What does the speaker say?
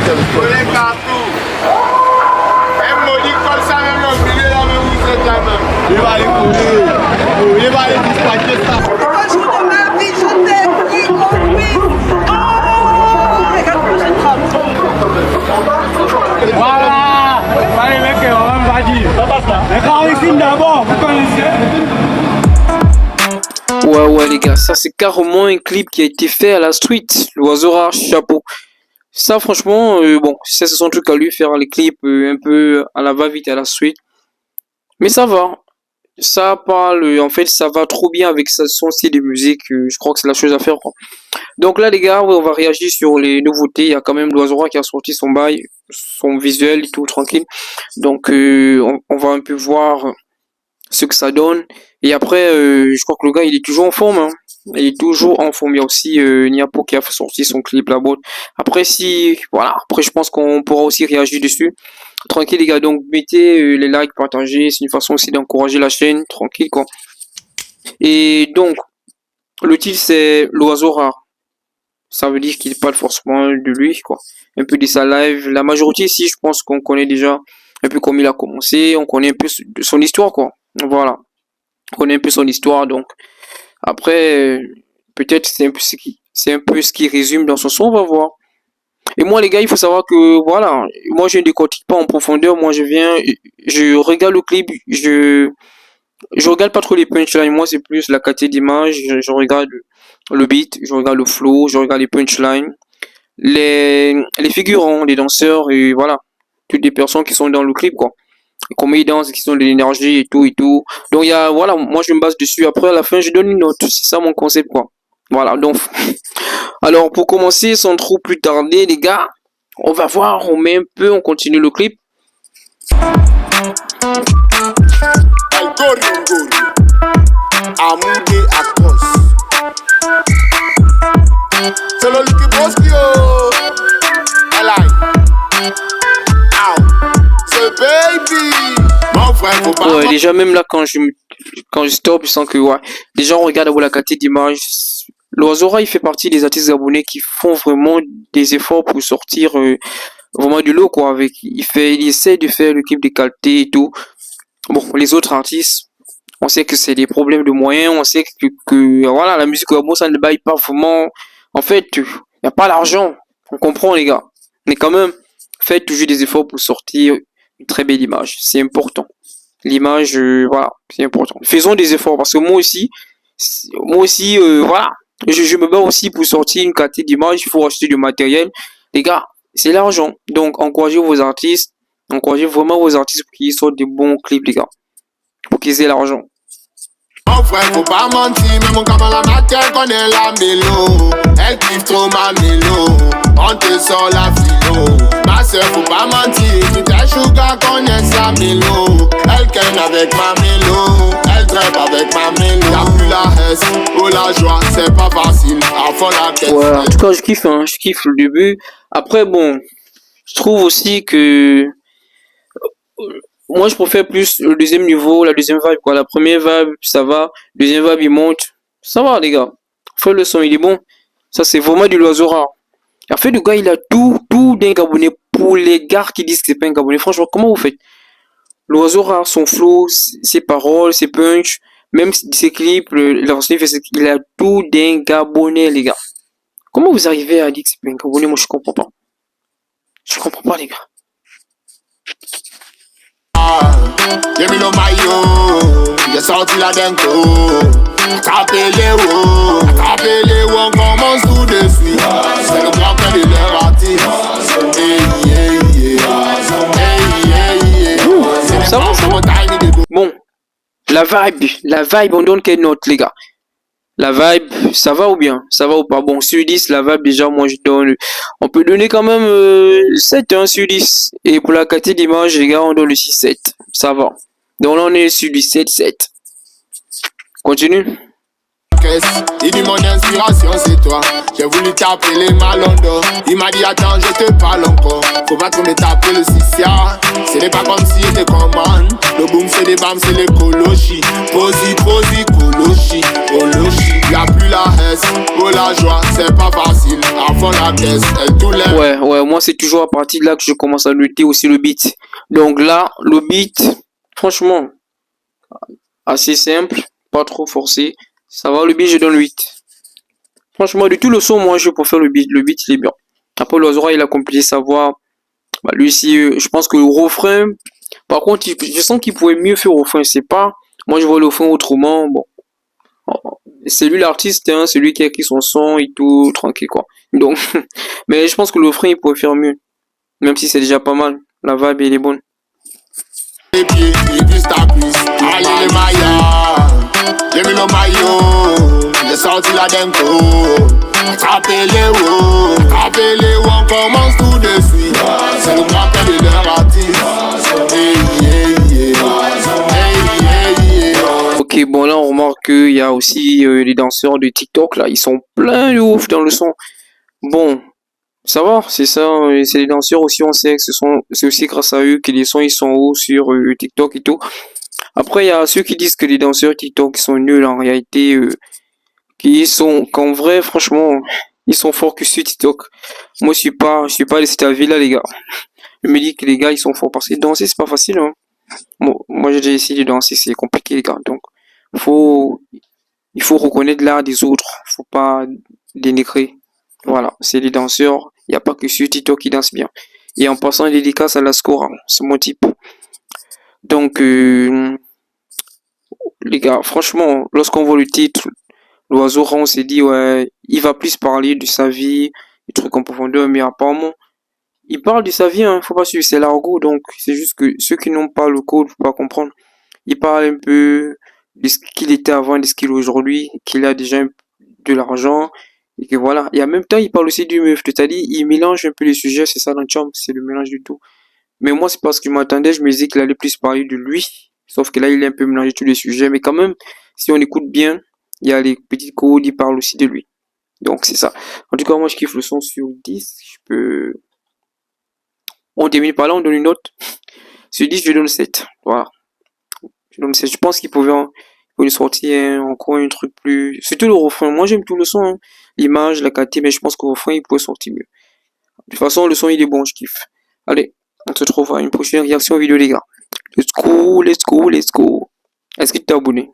est partout. Même Monique comme ça, même le milieu là, même vous êtes là même. Il va aller courir. Il va aller dispatcher ça. Le jour de ma vie, je t'ai pris compris. Oh, regarde-moi cette femme. Voilà. Allez mec, on va dire. Les carifines d'abord, vous connaissez. Ouais les gars, ça c'est carrément un clip qui a été fait à la street. L'oiseau rare, chapeau. Ça franchement, bon, ça c'est son truc à lui, faire les clips un peu à la va-vite à la street. Mais ça va. Ça parle, en fait, ça va trop bien avec son style de musique. Je crois que c'est la chose à faire, quoi. Donc là les gars, on va réagir sur les nouveautés. Il y a quand même l'oiseau rare qui a sorti son bail, son visuel et tout, tranquille. Donc on va un peu voir ce que ça donne. Et après, je crois que le gars, il est toujours en forme, hein. Il est toujours en forme. Il y a aussi Niapo qui a sorti son clip là-bas. Après, voilà. Après, je pense qu'on pourra aussi réagir dessus. Tranquille, les gars. Donc, mettez les likes, partagez. C'est une façon aussi d'encourager la chaîne. Tranquille, quoi. Et donc, le titre, c'est l'oiseau rare. Ça veut dire qu'il parle forcément de lui, quoi. Un peu de sa live. La majorité ici, je pense qu'on connaît déjà un peu comment il a commencé. On connaît un peu de son histoire, quoi. Voilà. On connaît un peu son histoire, donc. Après, peut-être c'est un peu ce qui résume dans son son, on va voir. Et moi, les gars, il faut savoir que, voilà, moi, je ne décortique pas en profondeur. Moi, je regarde le clip, je regarde pas trop les punchlines. Moi, c'est plus la qualité d'image. Je regarde le beat, je regarde le flow, je regarde les punchlines, les figurants, les danseurs, et voilà. Toutes les personnes qui sont dans le clip, quoi. Comment ils dansent, qui sont de l'énergie et tout et tout. Donc voilà, moi je me base dessus. Après à la fin je donne une note. C'est ça mon concept, quoi. Voilà, donc alors pour commencer sans trop plus tarder les gars, on va voir, on met un peu, on continue le clip. Ouais, déjà même là quand je stop, je sens que ouais, déjà on regarde la qualité d'image. L'oiseau rare, il fait partie des artistes abonnés qui font vraiment des efforts pour sortir vraiment du lot, quoi. Il essaie de faire le clip de qualité et tout. Bon, les autres artistes, on sait que c'est des problèmes de moyens, on sait que voilà, la musique bon, ça ne baille pas vraiment. En fait, il n'y a pas l'argent. On comprend les gars. Mais quand même, faites toujours des efforts pour sortir une très belle image. C'est important. L'image, voilà, c'est important. Faisons des efforts parce que moi aussi, voilà, je me bats aussi pour sortir une qualité d'image. Il faut acheter du matériel. Les gars, c'est l'argent. Donc, encouragez vos artistes. Encouragez vraiment vos artistes pour qu'ils sortent des bons clips, les gars. Pour qu'ils aient l'argent. Mon frère, faut pas mentir, mais mon gamin la matière connaît la mélo. Elle kiffe trop ma mélo, on te sort la philo. Ma soeur, faut pas mentir, tout un sugar connaît sa mélo. Elle ken avec ma mélo, elle trappe avec ma mélo. Y'a plus la haine, oh la joie, c'est pas facile, à fond la tête. Ouais, en tout cas, je kiffe le début. Après, bon, je trouve aussi que moi je préfère plus le deuxième niveau, la deuxième vibe, quoi. La première vibe, ça va. Deuxième vibe, il monte. Ça va, les gars. Fait le son, il est bon. Ça, c'est vraiment du l'oiseau rare. En fait, le gars, il a tout d'un Gabonais. Pour les gars qui disent que c'est pas un Gabonais, franchement, comment vous faites? L'oiseau rare, son flow, ses paroles, ses punch, même ses clips, il a tout d'un Gabonais, les gars. Comment vous arrivez à dire que c'est pas un Gabonais? Moi, je comprends pas. Je comprends pas, les gars. Give me no maillot, j'ai sorti la denko. Attrapez les hauts, on commence tout de suite. C'est le grand père de leur artiste. Ça va. Bon, la vibe, on donne quelle note, les gars? La vibe, ça va ou bien? Ça va ou pas? Bon, sur 10, la vibe, déjà, moi, je donne... On peut donner quand même 7 hein, sur 10. Et pour la qualité d'image, les gars, on donne le 6-7. Ça va. Donc là, on est sur du 7-7. Continue. Il dit mon inspiration c'est toi. J'ai voulu t'appeler Malondo. Il m'a dit attends je te parle encore. Faut pas trop me taper le 6-ya. Ce n'est pas comme si j'étais commande. Le boom c'est des bams c'est les colochis. Posi colochi. Y'a plus la haine, oh la joie c'est pas facile. font la pièce, elle tout l'air. Ouais, moi c'est toujours à partir de là que je commence à noter aussi le beat. Donc là, le beat, franchement, assez simple, pas trop forcé. Ça va, le beat, je donne 8. Franchement, de tout le son, moi je préfère le beat. Le beat, il est bien. Après, l'Oiseau, il a compliqué sa voix. Bah, lui aussi, je pense que le refrain, par contre, je sens qu'il pouvait mieux faire le refrain. C'est pas, moi je vois le refrain autrement. Bon, c'est lui l'artiste, hein, c'est lui qui a écrit son son et tout, tranquille quoi. Donc, mais je pense que le refrain, il pourrait faire mieux. Même si c'est déjà pas mal. La vibe, elle est bonne. Les pieds, ils disent ta cuisse. Allez les maillots, j'ai mis le maillot. J'ai sorti la denko. Attrapez-les hauts, on commence tout de suite. C'est le grand-père de leur artiste. Ok, bon là on remarque qu'il y a aussi les danseurs de TikTok là, ils sont pleins de ouf dans le son. Bon, ça va, c'est ça, c'est les danseurs aussi, on sait que c'est aussi grâce à eux que les sons ils sont hauts sur TikTok et tout. Après il y a ceux qui disent que les danseurs TikTok sont nuls en réalité, qu'en vrai franchement ils sont forts que sur TikTok. Moi je suis pas de cet avis là les gars. Je me dis que les gars ils sont forts parce que danser c'est pas facile hein. Bon, moi j'ai déjà essayé de danser, c'est compliqué les gars, donc faut il faut reconnaître l'art des autres, faut pas dénigrer. Voilà, c'est les danseurs, il n'y a pas que sur TikTok qui danse bien. Et en passant une dédicace à la Scora, c'est mon type. Donc les gars, franchement, lorsqu'on voit le titre, l'oiseau rond, on s'est dit ouais, il va plus parler de sa vie, des trucs en profondeur, mais apparemment il parle de sa vie, hein, faut pas suivre, c'est l'argot, donc c'est juste que ceux qui n'ont pas le code, faut pas comprendre. Il parle un peu de ce qu'il était avant, de ce qu'il est aujourd'hui, qu'il a déjà de l'argent, et que voilà. Et en même temps, il parle aussi du meuf, c'est-à-dire, il mélange un peu les sujets, c'est ça dans le champ, c'est le mélange du tout. Mais moi, c'est parce que je m'attendais, je me disais qu'il allait plus parler de lui, sauf que là, il a un peu mélangé tous les sujets, mais quand même, si on écoute bien, il y a les petits codes, il parle aussi de lui. Donc, c'est ça. En tout cas, moi, je kiffe le son sur 10, je peux... On termine par là, on donne une note. Sur 10, je donne 7. Voilà. Je pense qu'il pouvait sortir encore un truc plus. Surtout le refrain. Moi j'aime tout le son, hein. L'image, la qualité, mais je pense qu'au refrain il pourrait sortir mieux. De toute façon, le son il est bon, je kiffe. Allez, on se retrouve à une prochaine réaction vidéo, les gars. Let's go, let's go, let's go. Est-ce que tu t'es abonné?